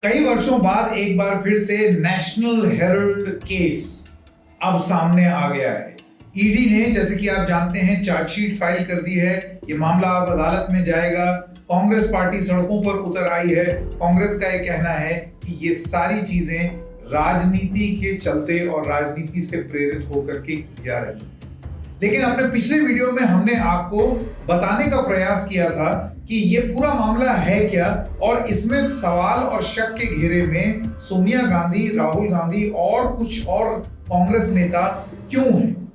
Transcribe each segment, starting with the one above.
कई वर्षों बाद एक बार फिर से नेशनल हेराल्ड केस अब सामने आ गया है। ईडी ने, जैसे कि आप जानते हैं, चार्जशीट फाइल कर दी है। ये मामला अब अदालत में जाएगा। कांग्रेस पार्टी सड़कों पर उतर आई है। कांग्रेस का यह कहना है कि ये सारी चीजें राजनीति के चलते और राजनीति से प्रेरित होकर के की जा रही है। लेकिन अपने पिछले वीडियो में हमने आपको बताने का प्रयास किया था कि ये पूरा मामला है क्या, और इसमें सवाल और शक के घेरे में सोनिया गांधी, राहुल गांधी और कुछ और कांग्रेस नेता क्यों हैं,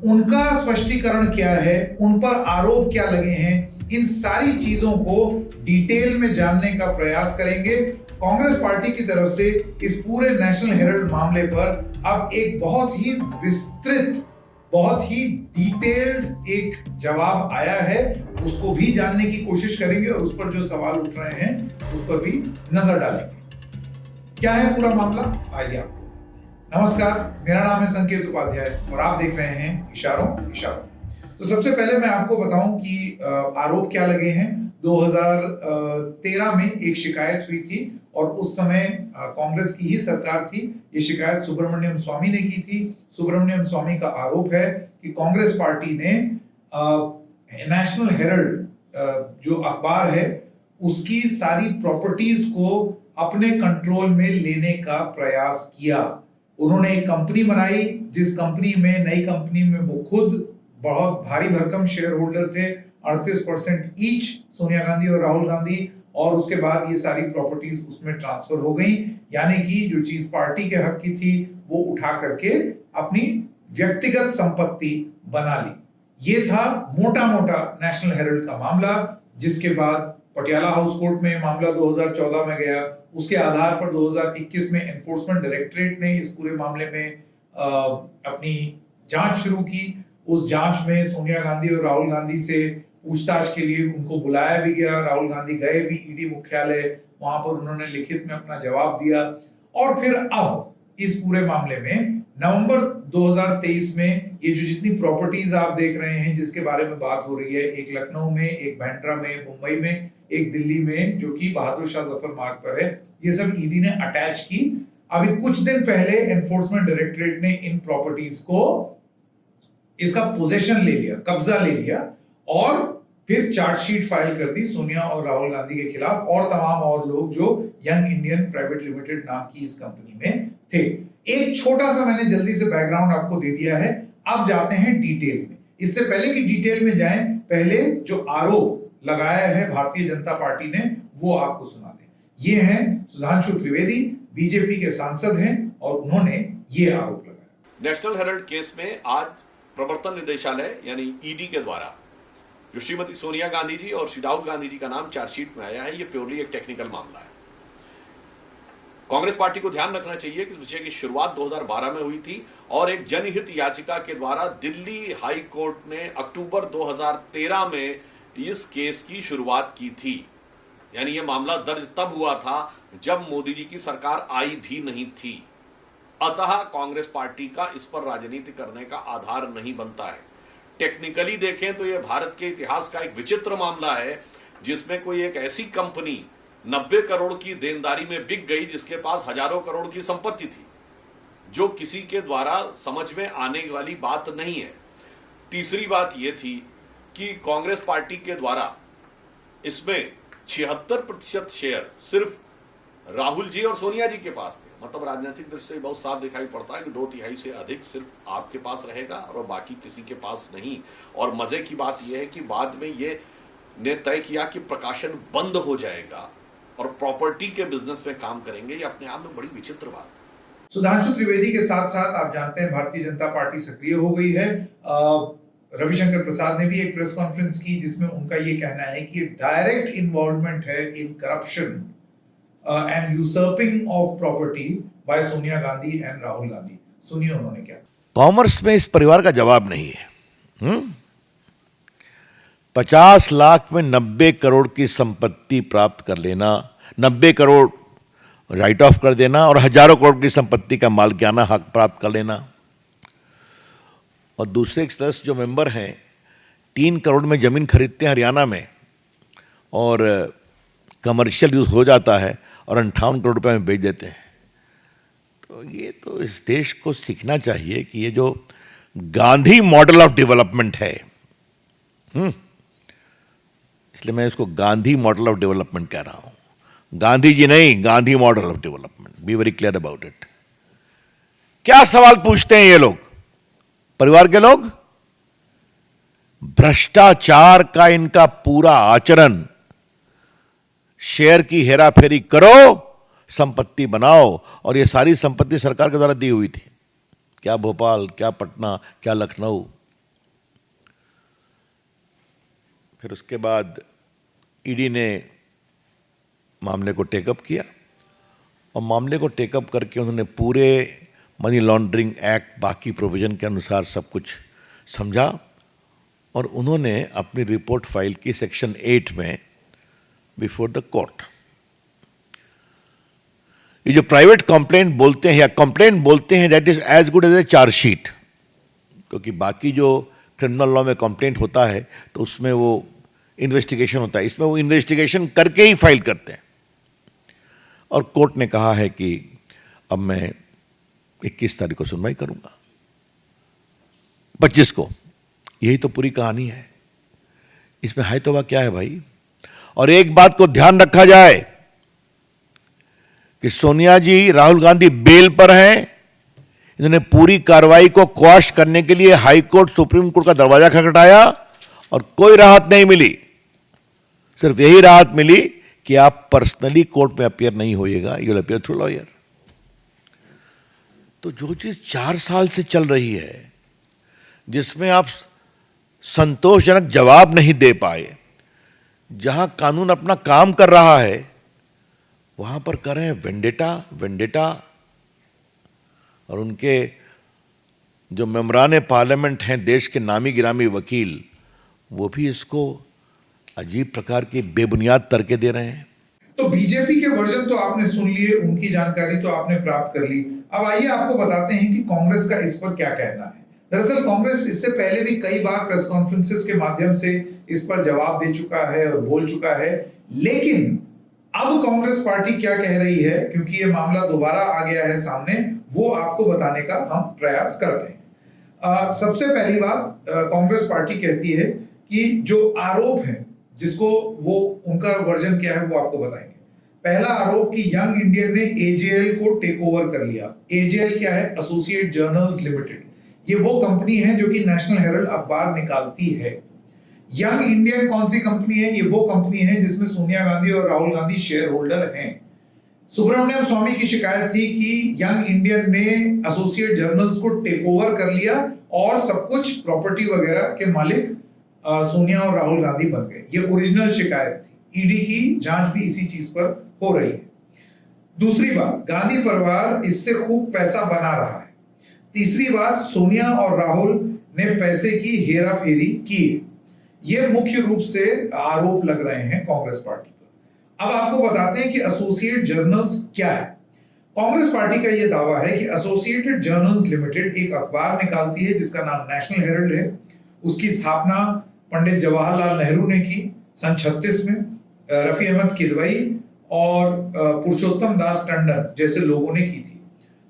उनका स्पष्टीकरण क्या है, उन पर आरोप क्या लगे हैं, इन सारी चीजों को डिटेल में जानने का प्रयास करेंगे। कांग्रेस पार्टी की तरफ से इस पूरे नेशनल हेराल्ड मामले पर अब एक बहुत ही विस्तृत, बहुत ही डिटेल्ड एक जवाब आया है। उसको भी जानने की कोशिश करेंगे और उस पर जो सवाल उठ रहे हैं उस पर भी नजर डालेंगे। क्या है पूरा मामला, आइए आपको। नमस्कार, मेरा नाम है संकेत उपाध्याय और आप देख रहे हैं इशारों इशारों। तो सबसे पहले मैं आपको बताऊं कि आरोप क्या लगे हैं। 2013 में एक शिकायत हुई थी और उस समय कांग्रेस की ही सरकार थी। ये शिकायत सुब्रमण्यम स्वामी ने की थी। सुब्रमण्यम स्वामी का आरोप है कि कांग्रेस पार्टी ने नेशनल हेराल्ड जो अखबार है उसकी सारी प्रॉपर्टीज को अपने कंट्रोल में लेने का प्रयास किया। उन्होंने एक कंपनी बनाई, जिस कंपनी में, नई कंपनी में वो खुद बहुत भारी भरकम शेयर होल्डर थे, 38% ईच, सोनिया गांधी और राहुल गांधी। और उसके बाद ये सारी प्रॉपर्टीज उसमें ट्रांसफर हो गई, यानी कि जो चीज पार्टी के हक की थी वो उठा करके अपनी व्यक्तिगत संपत्ति बना ली। ये था मोटा मोटा नेशनल हेराल्ड का मामला, जिसके बाद पटियाला हाउस कोर्ट में मामला 2014 में गया। उसके आधार पर 2021 में एनफोर्समेंट डायरेक्टरेट ने इस पूरे मामले में अपनी जांच शुरू की। उस जांच में सोनिया गांधी और राहुल गांधी से पूछताछ के लिए उनको बुलाया भी गया। राहुल गांधी गए भी ईडी मुख्यालय, वहां पर उन्होंने लिखित में अपना जवाब दिया। और फिर अब इस पूरे मामले में नवंबर 2023 में ये जो जितनी प्रॉपर्टीज आप देख रहे हैं जिसके बारे में बात हो रही है, एक लखनऊ में, एक बांद्रा में, मुंबई में, एक दिल्ली में जो कि बहादुर शाह जफर मार्ग पर है, ये सब ईडी ने अटैच की। अभी कुछ दिन पहले एनफोर्समेंट डायरेक्टरेट ने इन प्रॉपर्टीज को, इसका पोजेशन ले लिया, कब्जा ले लिया और फिर चार्जशीट फाइल कर दी सोनिया और राहुल गांधी के खिलाफ और तमाम और लोग जो यंग इंडियन प्राइवेट लिमिटेड नाम की इस कंपनी में थे। एक छोटा सा मैंने जल्दी से बैकग्राउंड आपको दे दिया है। अब जाते हैं डिटेल में। इससे पहले कि डिटेल में जाएं, पहले जो आरोप लगाया है भारतीय जनता पार्टी ने वो आपको सुना दें। ये हैं सुधांशु त्रिवेदी, बीजेपी के सांसद हैं और उन्होंने ये आरोप लगाया। नेशनल हेराल्ड केस में आज प्रवर्तन निदेशालय यानी ईडी के द्वारा जो श्रीमती सोनिया गांधी जी और श्री राहुल गांधी जी का नाम चार्जशीट में आया है, ये प्योरली एक टेक्निकल मामला है। कांग्रेस पार्टी को ध्यान रखना चाहिए कि इस विषय की शुरुआत 2012 में हुई थी और एक जनहित याचिका के द्वारा दिल्ली हाई कोर्ट ने अक्टूबर 2013 में इस केस की शुरुआत की थी। यानी यह मामला दर्ज तब हुआ था जब मोदी जी की सरकार आई भी नहीं थी। अतः कांग्रेस पार्टी का इस पर राजनीति करने का आधार नहीं बनता है। टेक्निकली देखें तो यह भारत के इतिहास का एक विचित्र मामला है जिसमें कोई एक ऐसी कंपनी 90 करोड़ की देनदारी में बिक गई जिसके पास हजारों करोड़ की संपत्ति थी, जो किसी के द्वारा समझ में आने वाली बात नहीं है। तीसरी बात यह थी कि कांग्रेस पार्टी के द्वारा इसमें 76% शेयर सिर्फ राहुल जी और सोनिया जी के पास थे। मतलब राजनीतिक दृष्टि से बहुत साफ दिखाई पड़ता है कि 2/3 से अधिक सिर्फ आपके पास रहेगा और बाकी किसी के पास नहीं। और मजे की बात यह है कि बाद में ये ने तय किया कि प्रकाशन बंद हो जाएगा और प्रॉपर्टी के बिजनेस में काम करेंगे। ये अपने आप में बड़ी विचित्र बात है। सुधांशु त्रिवेदी के साथ साथ आप जानते हैं भारतीय जनता पार्टी सक्रिय हो गई है। रविशंकर प्रसाद ने भी एक प्रेस कॉन्फ्रेंस की जिसमें उनका ये कहना है कि डायरेक्ट इन्वॉल्वमेंट है in corruption and usurping of property by Sonia Gandhi and Rahul Gandhi. सुनिए उन्होंने क्या। कॉमर्स में इस परिवार का जवाब नहीं है। 50 लाख में 90 करोड़ की संपत्ति प्राप्त कर लेना, 90 करोड़ राइट ऑफ कर देना और हजारों करोड़ की संपत्ति का मालिकाना हक प्राप्त कर लेना। और दूसरे एक सदस्य जो मेंबर हैं 3 करोड़ में जमीन खरीदते हैं हरियाणा में और कमर्शियल यूज हो जाता है और 58 करोड़ रुपए में बेच देते हैं। तो ये तो इस देश को सीखना चाहिए कि ये जो गांधी मॉडल ऑफ डेवलपमेंट है, इसलिए मैं इसको गांधी मॉडल ऑफ डेवलपमेंट कह रहा हूं, गांधी जी नहीं, Gandhi model of development. Be very clear about it. क्या सवाल पूछते हैं ये लोग, परिवार के लोग? भ्रष्टाचार का इनका पूरा आचरण, शेयर की हेराफेरी करो, संपत्ति बनाओ, और ये सारी संपत्ति सरकार के द्वारा दी हुई थी। क्या भोपाल, क्या पटना, क्या लखनऊ। फिर उसके बाद ईडी ने मामले को टेकअप किया, और मामले को टेकअप करके उन्होंने पूरे मनी लॉन्ड्रिंग एक्ट, बाकी प्रोविजन के अनुसार सब कुछ समझा, और उन्होंने अपनी रिपोर्ट फाइल की सेक्शन 8 में बिफोर द कोर्ट। ये जो प्राइवेट कंप्लेंट बोलते हैं या कंप्लेंट बोलते हैं, that is as good as a chargesheet, क्योंकि बाकी जो क्रिमिनल लॉ में कंप्लेंट होता है तो उसमें वो इन्वेस्टिगेशन होता है, इसमें वो इन्वेस्टिगेशन करके ही फाइल करते हैं। और कोर्ट ने कहा है कि अब मैं 21 तारीख को सुनवाई करूंगा, 25 को। यही तो पूरी कहानी है। इसमें है तो क्या है भाई? और एक बात को ध्यान रखा जाए कि सोनिया जी, राहुल गांधी बेल पर हैं। इन्होंने पूरी कार्रवाई को क्वाश करने के लिए हाई कोर्ट, सुप्रीम कोर्ट का दरवाजा खटखटाया और कोई राहत नहीं मिली। सिर्फ यही राहत मिली कि आप पर्सनली कोर्ट में अपीयर नहीं होइएगा, you will appear through lawyer. तो जो चीज 4 साल से चल रही है, जिसमें आप संतोषजनक जवाब नहीं दे पाए, जहां कानून अपना काम कर रहा है, वहां पर कर रहे हैं वेंडेटा। और उनके जो मेंबरान पार्लियामेंट हैं, देश के नामी गिरामी वकील, वो भी इसको अजीब प्रकार की बेबुनियाद तर्के दे रहे हैं। तो बीजेपी के वर्जन तो आपने सुन लिए, उनकी जानकारी तो आपने प्राप्त कर ली। अब आइए आपको बताते हैं कि कांग्रेस का इस पर क्या कहना है। दरअसल कांग्रेस इससे पहले भी कई बार प्रेस कॉन्फ्रेंसेस के माध्यम से इस पर जवाब दे चुका है और बोल चुका है, लेकिन अब कांग्रेस पार्टी क्या कह रही है, क्योंकि ये मामला दोबारा आ गया है सामने, वो आपको बताने का हम प्रयास करते हैं। सबसे पहली बात, कांग्रेस पार्टी कहती है कि जो आरोप है, जिसको वो उनका वर्जन क्या है वो आपको बताएंगे। पहला आरोप कि यंग इंडियन ने एजेएल को टेक ओवर कर लिया। एजेएल क्या है? Associate journals limited. ये वो कंपनी है जो कि नेशनल हेरल्ड अखबार निकालती है। यंग इंडियन कौन सी कंपनी है? ये वो कंपनी है जिसमें सोनिया गांधी और राहुल गांधी शेयर होल्डर हैं। सुब्रमण्यम स्वामी की शिकायत थी कि यंग इंडियन ने एसोसिएट जर्नल्स को टेक ओवर कर लिया और सब कुछ प्रॉपर्टी वगैरह के मालिक सोनिया और राहुल गांधी बन गए। ये ओरिजिनल शिकायत थी। ईडी की जांच भी इसी चीज पर हो रही है। दूसरी बात, गांधी परिवार इससे खूब पैसा बना रहा है। तीसरी बात, सोनिया और राहुल ने पैसे की हेराफेरी की। ये मुख्य रूप से आरोप लग रहे हैं कांग्रेस पार्टी पर। अब आपको बताते हैं कि एसोसिएट जर्नल्स क्या है। कांग्रेस पार्टी का यह दावा है कि एसोसिएटेड जर्नल्स लिमिटेड एक अखबार निकालती है जिसका नाम नेशनल हेरल्ड है। उसकी स्थापना पंडित जवाहरलाल नेहरू ने की सन 36 में। रफी अहमद किदवई और पुरुषोत्तम दास टंडन जैसे लोगों ने की थी।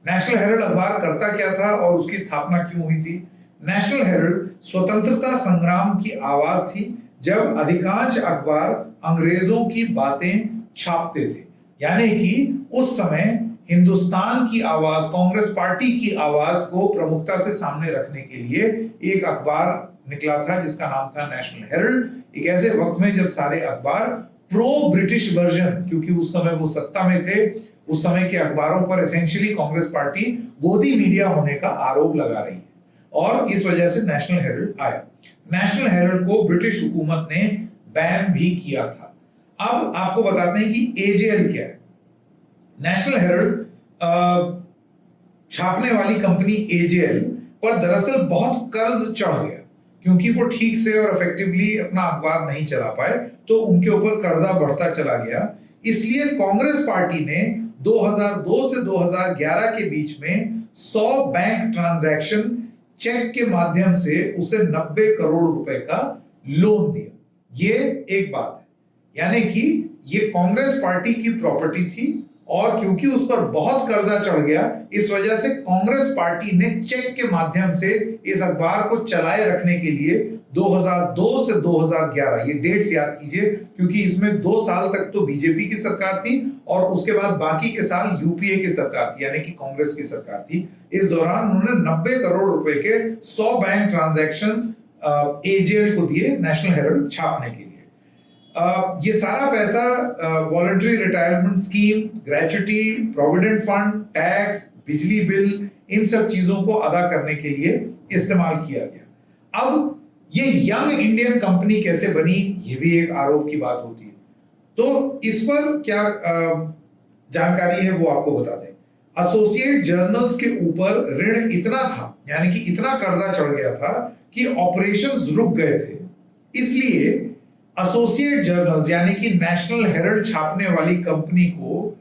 नेशनल हेरल्ड अखबार करता क्या था और उसकी स्थापना क्यों हुई थी? नेशनल हेरल्ड स्वतंत्रता संग्राम की आवाज थी, जब अधिकांश अखबार अंग्रेजों की बातें छापते थे। यानी कि उस समय हिंदुस्तान की आवाज, कांग्रेस पार्टी की आवाज को प्रमुखता से सामने रखने के लिए एक अखबार निकला था जिसका नाम था नेशनल हेरल्ड। एक ऐसे वक्त में जब सारे अखबार प्रो ब्रिटिश वर्जन, क्योंकि उस समय वो सत्ता में थे, उस समय के अखबारों पर एसेंशियली कांग्रेस पार्टी गोदी मीडिया होने का आरोप लगा रही है और इस वजह से नेशनल हेरल्ड आया। नेशनल हेरल्ड को ब्रिटिश हुकूमत ने बैन भी किया था। अब आपको बताते हैं कि एजेएल क्या है। नेशनल हेरल्ड छापने वाली कंपनी एजेएल पर दरअसल बहुत कर्ज चढ़ गया, क्योंकि वो ठीक से और इफेक्टिवली अपना अखबार नहीं चला पाए, तो उनके ऊपर कर्जा बढ़ता चला गया। इसलिए कांग्रेस पार्टी ने 2002 से 2011 के बीच में 100 बैंक ट्रांजैक्शन चेक के माध्यम से उसे 90 करोड़ रुपए का लोन दिया। ये एक बात है, यानी कि ये कांग्रेस पार्टी की प्रॉपर्टी थी और क्योंकि उस पर बहुत कर्जा चढ़ गया, इस वजह से कांग्रेस पार्टी ने चेक के माध्यम से इस अखबार को चलाए रखने के लिए 2002 से 2011, ये डेट्स याद कीजिए क्योंकि इसमें 2 साल तक तो बीजेपी की सरकार थी और उसके बाद बाकी के साल यूपीए की सरकार थी, यानी कि कांग्रेस की सरकार थी। इस दौरान उन्होंने 90 करोड़ रुपए के 100 बैंक ट्रांजैक्शंस एजेएल को दिए, नेशनल हेराल्ड छापने के लिए। ये सारा पैसा voluntary retirement scheme, gratuity, provident fund, tax, बिजली बिल, इन सब चीजों को अदा करने के लिए इस्तेमाल किया गया। अब ये यंग इंडियन कंपनी कैसे बनी, ये भी एक आरोप की बात होती है। तो इस पर क्या जानकारी है वो आपको बता दें। एसोसिएट जर्नल्स के ऊपर ऋण इतना था, यानी कि इतना कर्जा चढ़ गया था कि ऑपरेशंस रुक गए थे। इसलिए एसोसिएट जर्नल्स यानी कि नेशनल हेराल्ड छापने वाली कंपनी को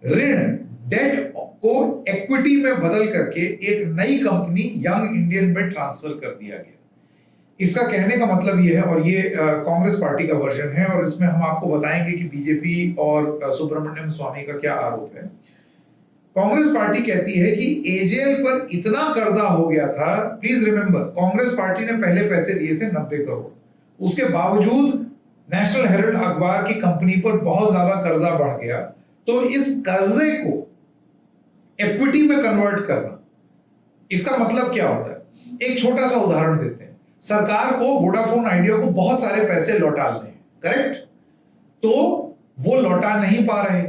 ऋण, डेट को इक्विटी में बदल करके एक नई कंपनी यंग इंडियन में ट्रांसफर कर दिया गया। इसका कहने का मतलब ये है, और ये कांग्रेस पार्टी का वर्जन है, और इसमें हम आपको बताएंगे कि बीजेपी और सुब्रमण्यम स्वामी का क्या आरोप है। कांग्रेस पार्टी कहती है कि एजेएल पर इतना कर्जा हो गया था। प्लीज रिमेंबर, कांग्रेस पार्टी ने पहले पैसे दिए थे 90 करोड़, उसके बावजूद नेशनल हेराल्ड अखबार की कंपनी पर बहुत ज्यादा कर्जा बढ़ गया। तो इस कर्जे को इक्विटी में कन्वर्ट करना, इसका मतलब क्या होता है? एक छोटा सा उदाहरण देते हैं। सरकार को वोडाफोन आइडिया को बहुत सारे पैसे लौटाने, करेक्ट? तो वो लौटा नहीं पा रहे,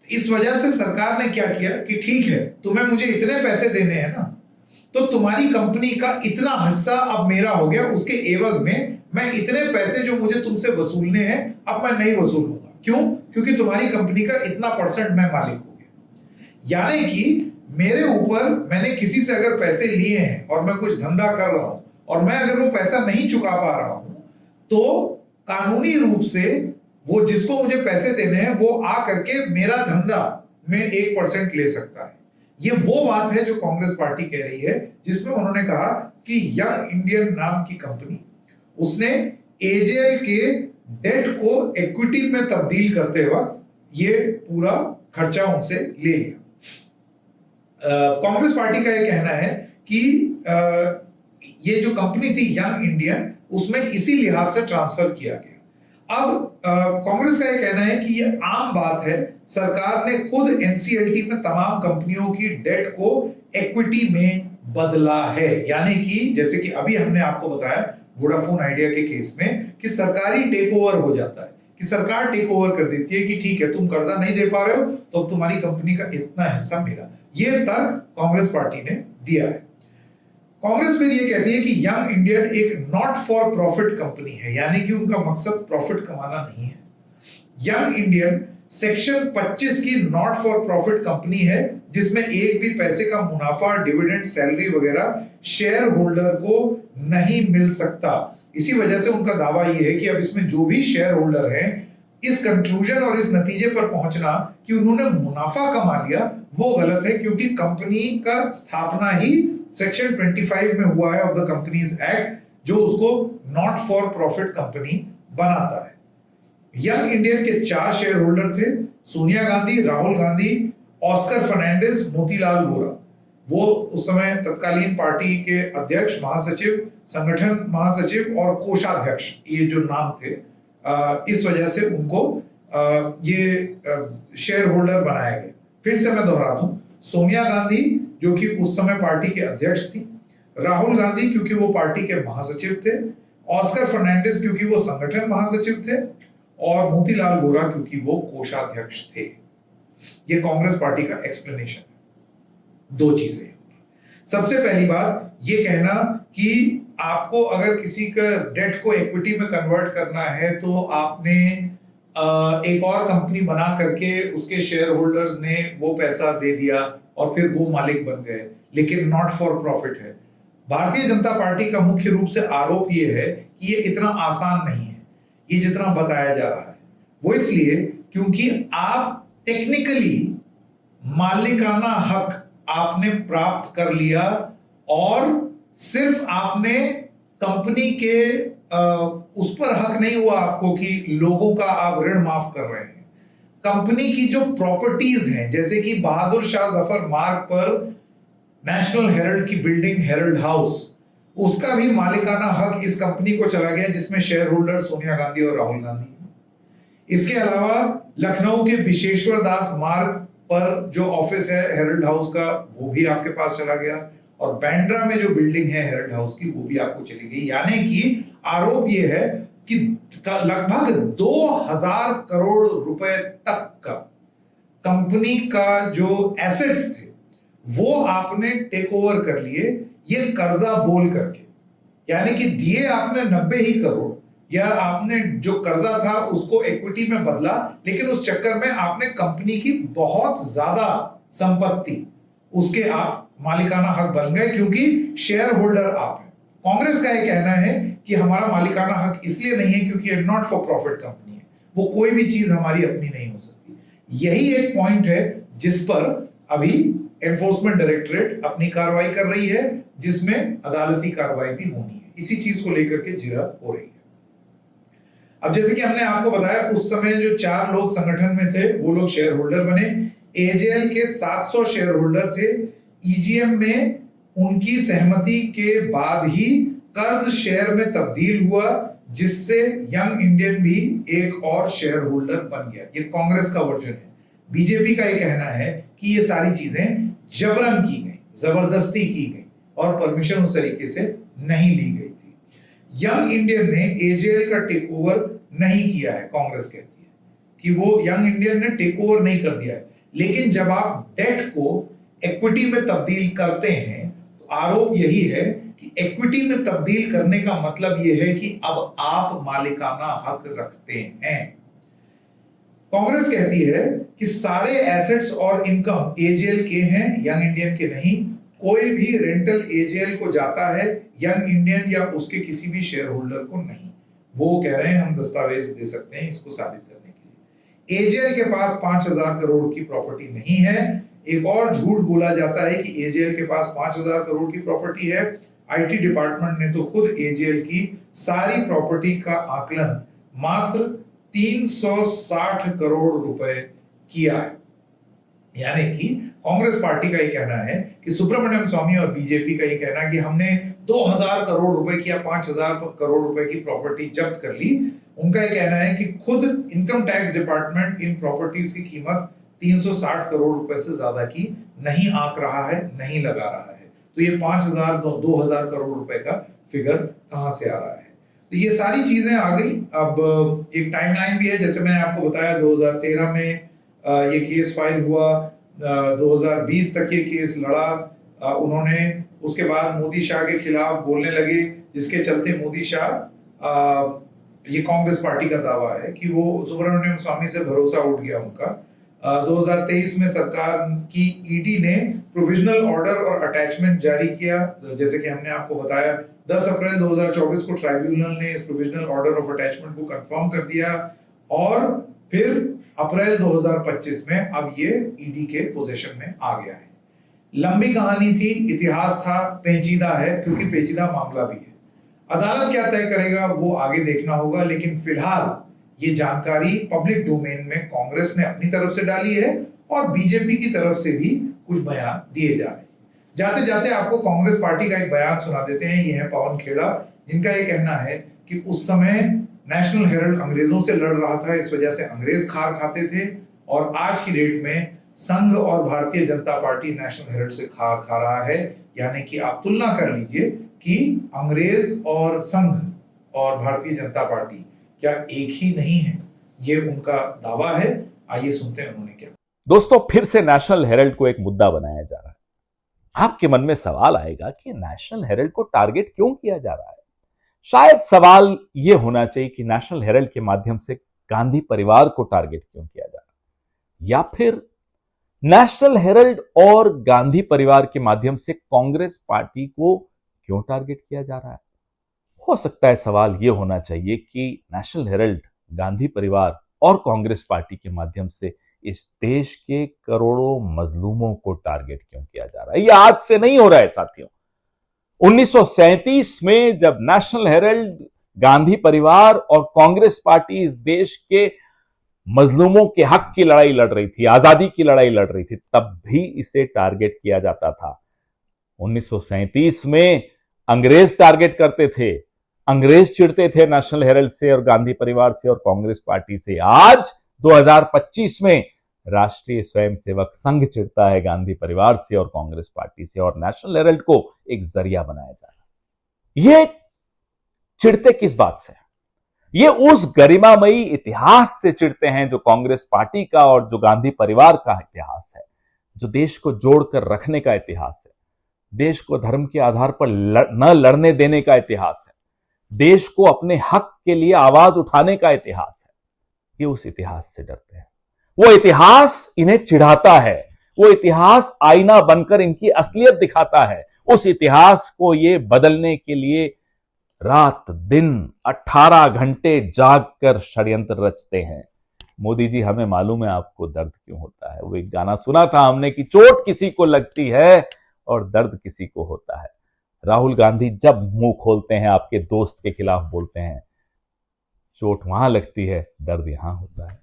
इस वजह से सरकार ने क्या किया कि ठीक है, तुम्हें मुझे इतने पैसे देने हैं ना, तो तुम्हारी कंपनी का इतना हिस्सा अब मेरा हो गया, उसके एवज में मैं इतने पैसे जो मुझे तुमसे वसूलने हैं अब मैं नहीं वसूलूंगा। क्यों? क्योंकि तुम्हारी कंपनी का इतना % मैं मालिक हो गया। यानी कि मेरे ऊपर, मैंने किसी से अगर पैसे लिए हैं और मैं कुछ धंधा कर रहा हूं और मैं अगर वो पैसा नहीं चुका पा रहा हूं, तो कानूनी रूप से वो जिसको मुझे पैसे देने हैं वो आ करके मेरा धंधा में 1% ले सकता है। ये वो बात है जो कांग्रेस पार्टी कह रही है, जिसमें उन्होंने कहा कि यंग इंडियन नाम की कंपनी, उसने एजेएल के डेट को इक्विटी में तब्दील करते वक्त ये पूरा खर्चा उनसे ले लिया। कांग्रेस पार्टी का यह कहना है कि ये जो कंपनी थी यंग इंडियन, उसमें इसी लिहाज से ट्रांसफर किया गया। अब कांग्रेस का यह कहना है कि ये आम बात है, सरकार ने खुद एनसीएलटी में तमाम कंपनियों की डेट को इक्विटी में बदला है। यानी कि जैसे कि अभी हमने आपको बताया वोडाफोन आइडिया के केस में कि सरकारी टेक ओवर हो जाता है, कि सरकार टेक ओवर कर देती है कि ठीक है, तुम कर्जा नहीं दे पा रहे हो तो अब तुम्हारी कंपनी का इतना हिस्सा मेरा। ये तर्क कांग्रेस पार्टी ने दिया है। कांग्रेस फिर ये कहती है कि यंग इंडियन एक नॉट फॉर प्रॉफिट कंपनी है, यानी कि उनका मकसद प्रॉफिट कमाना नहीं है। यंग इंडियन सेक्शन 25 की नॉट फॉर प्रॉफिट कंपनी है, जिसमें एक भी पैसे का मुनाफा, डिविडेंड, सैलरी वगैरह शेयर होल्डर को नहीं मिल सकता। इसी वजह से उनका दावा यह है कि अब इसमें जो भी शेयर होल्डर हैं, इस कंक्लूजन और इस नतीजे पर पहुंचना कि उन्होंने मुनाफा कमा लिया, वो गलत है, क्योंकि कंपनी का स्थापना ही सेक्शन 25 में हुआ है ऑफ द कंपनीज एक्ट, जो उसको नॉट फॉर प्रॉफिट कंपनी बनाता है। यंग इंडियन के 4 शेयर होल्डर थे, सोनिया गांधी, राहुल गांधी, ऑस्कर फर्नांडिस, मोतीलाल वोरा। वो उस समय तत्कालीन पार्टी के अध्यक्ष, महासचिव, संगठन महासचिव और कोषाध्यक्ष, ये जो नाम थे, इस वजह से उनको ये शेयर होल्डर बनाया गया। फिर से मैं दोहरा दूं, सोनिया गांधी जो कि उस समय पार्टी के अध्यक्ष थी, राहुल गांधी क्योंकि वो पार्टी के महासचिव थे, ऑस्कर फर्नांडिस क्योंकि वो संगठन महासचिव थे, और मोतीलाल वोरा क्योंकि वो कोषाध्यक्ष थे। ये कांग्रेस पार्टी का एक्सप्लेनेशन है। 2 चीजें। सबसे पहली बात ये कहना कि आपको अगर किसी का डेट को इक्विटी में कन्वर्ट करना है तो आपने एक और कंपनी बना करके उसके शेयर होल्डर्स ने वो पैसा दे दिया और फिर वो मालिक बन गए, लेकिन नॉट फॉर प्रॉफिट है। भारतीय जनता पार्टी का मुख्य रूप से आरोप ये है कि ये इतना आसान नहीं है ये जितना बताया जा रहा है। वो इसलिए क्योंकि आप टेक्निकली मालिकाना हक आपने प्राप्त कर लिया और सिर्फ आपने कंपनी के उस पर हक नहीं हुआ आपको कि लोगों का आप ऋण माफ कर रहे हैं। कंपनी की जो प्रॉपर्टीज हैं, जैसे कि बहादुर शाह जफर मार्ग पर नेशनल हेरल्ड की बिल्डिंग हेरल्ड हाउस, उसका भी मालिकाना हक इस कंपनी को चला गया, जिसमें शेयर होल्डर सोनिया गांधी और राहुल गांधी हैं। इसके अलावा लखनऊ के विशेश्वर दास मार्ग पर जो ऑफिस है हेरल्ड हाउस का, वो भी आपके पास चला गया, और बैंड्रा में जो बिल्डिंग है हेरल्ड हाउस की, वो भी आपको चली गई। यानी कि आरोप ये है कि लगभग 2000 करोड़ रुपए तक का कंपनी का जो एसेट्स थे वो आपने टेक ओवर कर लिए, ये कर्जा बोल करके। यानी कि दिए आपने 90 ही करोड़, या आपने जो कर्जा था उसको इक्विटी में बदला, लेकिन उस चक्कर में आपने कंपनी की बहुत ज्यादा संपत्ति, उसके आप मालिकाना हक बन गए, क्योंकि शेयर होल्डर आप हैं। कांग्रेस का यह कहना है कि हमारा मालिकाना हक इसलिए नहीं है क्योंकि ये नॉट फॉर प्रॉफिट कंपनी है, वो कोई भी चीज हमारी अपनी नहीं हो सकती। यही एक पॉइंट है जिस पर अभी एनफोर्समेंट डायरेक्टरेट अपनी कार्रवाई कर रही है, जिसमें अदालती कार्रवाई भी होनी है। इसी चीज को लेकर के जिरह हो रही है। अब जैसे कि हमने आपको बताया, उस समय जो 4 लोग संगठन में थे वो लोग शेयर होल्डर बने। एजेएल के 700 शेयर होल्डर थे। ईजीएम में उनकी सहमति के बाद ही कर्ज शेयर में तब्दील हुआ, जिससे यंग इंडियन भी एक और शेयर होल्डर बन गया। ये कांग्रेस का वर्जन है। बीजेपी का ये कहना है कि ये सारी चीजें जबरन की गई, जबरदस्ती की गई और परमिशन उस तरीके से नहीं ली गई थी। यंग इंडियन ने एजेएल का टेक ओवर नहीं किया है, कांग्रेस कहती है कि वो यंग इंडियन ने टेक ओवर नहीं कर दिया है। लेकिन जब आप डेट को इक्विटी में तब्दील करते हैं तो आरोप यही है कि इक्विटी में तब्दील करने का मतलब यह है कि अब आप मालिकाना हक रखते हैं। कांग्रेस कहती है कि सारे एसेट्स और इनकम एजेएल के हैं, यंग इंडियन के नहीं। कोई भी रेंटल एजेएल को जाता है, यंग इंडियन या उसके किसी भी शेयर होल्डर को नहीं। वो कह रहे हैं हम दस्तावेज दे सकते हैं इसको साबित करने के लिए। एजेएल के पास 5000 करोड़ की प्रॉपर्टी नहीं है। एक और झूठ बोला जाता है कि एजेएल के पास 5000 करोड़ की प्रॉपर्टी है। आईटी डिपार्टमेंट ने तो खुद एजेएल की सारी प्रॉपर्टी का आकलन मात्र 360 करोड़ रुपए किया है। यानी कि कांग्रेस पार्टी का ये कहना है कि सुब्रमण्यम स्वामी और बीजेपी का ये कहना है कि हमने 2000 करोड़ रुपए की या 5000 करोड़ रुपए की प्रॉपर्टी जब्त कर ली। उनका ये कहना है कि खुद income tax department in properties की कीमत 360 करोड़ रुपए से ज्यादा की नहीं आंक रहा है, नहीं लगा रहा है। तो ये 5000 2000 करोड़ रुपए का फिगर कहां से आ रहा है? तो ये सारी चीजें आ गई। अब एक टाइमलाइन भी है, जैसे मैंने आपको बताया 2013 में ये केस फाइल हुआ, 2020 तक ये केस लड़ा उन्होंने। उसके बाद मोदी शाह के खिलाफ बोलने लगे, जिसके चलते मोदी शाह, ये कांग्रेस पार्टी का दावा है कि वो सुब्रमण्यम स्वामी से भरोसा उठ गया उनका। 2023 में सरकार की ईडी ने प्रोविजनल ऑर्डर और अटैचमेंट जारी किया। जैसे कि हमने आपको बताया 10 अप्रैल 2024 को ट्राइब्यूनल ने इस प्रोविजनल ऑर्डर ऑफ अटैचमेंट को कंफर्म कर दिया, और फिर अप्रैल 2025 में अब ये ईडी के पोजीशन में आ गया है। लंबी कहानी थी, इतिहास था, पेचीदा है, क्योंकि पेचीदा मामला भी है। अदालत क्या तय करेगा वो आगे देखना होगा, लेकिन फिलहाल ये जानकारी पब्लिक डोमेन में कांग्रेस ने अपनी तरफ से डाली है और बीजेपी की तरफ से भी कुछ बयान दिए जा रहे हैं। जाते जाते आपको कांग्रेस पार्टी का एक बयान सुना देते हैं। ये है पवन खेड़ा, जिनका ये कहना है कि उस समय नेशनल हेरल्ड अंग्रेजों से लड़ रहा था, इस वजह से अंग्रेज खार खाते थे, और आज की डेट में संघ और Bharatiya Janata party national Herald से खार खा रहा है। यानी कि आप तुलना कर लीजिए कि अंग्रेज और संघ और भारतीय जनता पार्टी क्या एक ही नहीं है, ये उनका दावा है। आइए सुनते हैं उन्होंने क्या। दोस्तों, फिर से नेशनल हेरल्ड को एक मुद्दा बनाया जा रहा है। आपके मन में सवाल आएगा कि नेशनल हेरल्ड को टारगेट क्यों किया जा रहा है? शायद सवाल यह होना चाहिए कि नेशनल हेरल्ड के माध्यम से गांधी परिवार को टारगेट क्यों किया जा रहा है, या फिर नेशनल हेरल्ड और गांधी परिवार के माध्यम से कांग्रेस पार्टी को क्यों टारगेट किया जा रहा है। हो सकता है सवाल यह होना चाहिए कि नेशनल हेरल्ड, गांधी परिवार और कांग्रेस पार्टी के माध्यम से इस देश के करोड़ों मजलूमों को टारगेट क्यों किया जा रहा है। यह आज से नहीं हो रहा है साथियों। 1937 में जब नेशनल हेरल्ड गांधी परिवार और कांग्रेस पार्टी इस देश के मजलूमों के हक की लड़ाई लड़ रही थी, आजादी की लड़ाई लड़ रही थी, तब भी इसे टारगेट किया जाता था। 1937 में अंग्रेज टारगेट करते थे, अंग्रेज चिढ़ते थे नेशनल हेराल्ड से और गांधी परिवार से और कांग्रेस पार्टी से। आज 2025 में राष्ट्रीय स्वयंसेवक संघ चिढ़ता है गांधी परिवार से और कांग्रेस पार्टी से, और नेशनल हेराल्ड को एक जरिया बनाया जा रहा है। ये चिढ़ते किस बात से? ये उस गरिमामयी इतिहास से चिढ़ते हैं जो कांग्रेस पार्टी का और जो गांधी परिवार का इतिहास है, जो देश को जोड़कर रखने का इतिहास है, देश को धर्म के आधार पर न लड़ने देने का इतिहास है, देश को अपने हक के लिए आवाज उठाने का इतिहास है। ये उस इतिहास से डरते हैं। वो इतिहास इन्हें चिढ़ाता है, वो इतिहास आईना बनकर इनकी असलियत दिखाता है। उस इतिहास को ये बदलने के लिए रात दिन 18 घंटे जागकर षड्यंत्र रचते हैं। मोदी जी, हमें मालूम है आपको दर्द क्यों होता है। वो एक गाना सुना था हमने कि चोट किसी को लगती है और दर्द किसी को होता है। राहुल गांधी जब मुंह खोलते हैं आपके दोस्त के खिलाफ बोलते हैं, चोट वहां लगती है, दर्द यहां होता है।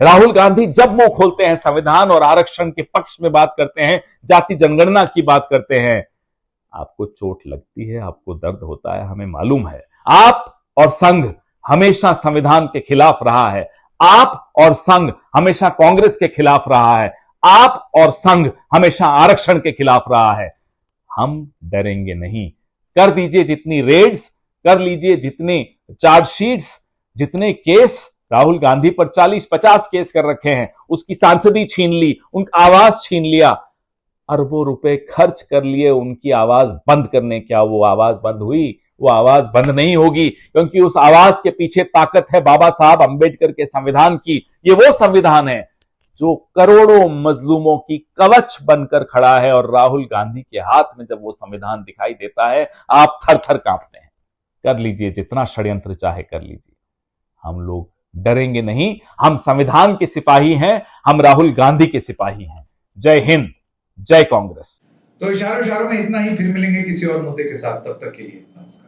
राहुल गांधी जब मुंह खोलते हैं संविधान और आरक्षण के पक्ष में बात करते हैं, जाति जनगणना की बात करते हैं, आपको चोट लगती है, आपको दर्द होता है, हमें मालूम है। आप और संघ हमेशा संविधान के खिलाफ रहा है, आप और संघ हमेशा कांग्रेस के खिलाफ रहा है, आप और संघ हमेशा आरक्षण के खिलाफ रहा है। हम डरेंगे नहीं। कर दीजिए जितनी रेड्स, कर लीजिए जितने चार्जशीट्स, जितने केस राहुल गांधी पर 40-50 केस कर रखे हैं, उसकी सांसदी छीन ली, उनका आवाज छीन लिया, अरबों रुपए खर्च कर लिए उनकी आवाज बंद करने। क्या वो आवाज बंद हुई? वो आवाज बंद नहीं होगी, क्योंकि उस आवाज के पीछे ताकत है बाबा साहब अंबेडकर के संविधान की। ये वो संविधान है जो करोड़ों मजलूमों की कवच बनकर खड़ा है, और राहुल गांधी के हाथ में जब वो संविधान दिखाई देता है, आप थर थर कांपते हैं। कर लीजिए जितना षड्यंत्र चाहे कर लीजिए, हम लोग डरेंगे नहीं। हम संविधान के सिपाही हैं, हम राहुल गांधी के सिपाही हैं। जय हिंद, जय कांग्रेस। तो इशारों इशारों में इतना ही, फिर मिलेंगे किसी और मुद्दे के साथ। तब तक के लिए नमस्कार।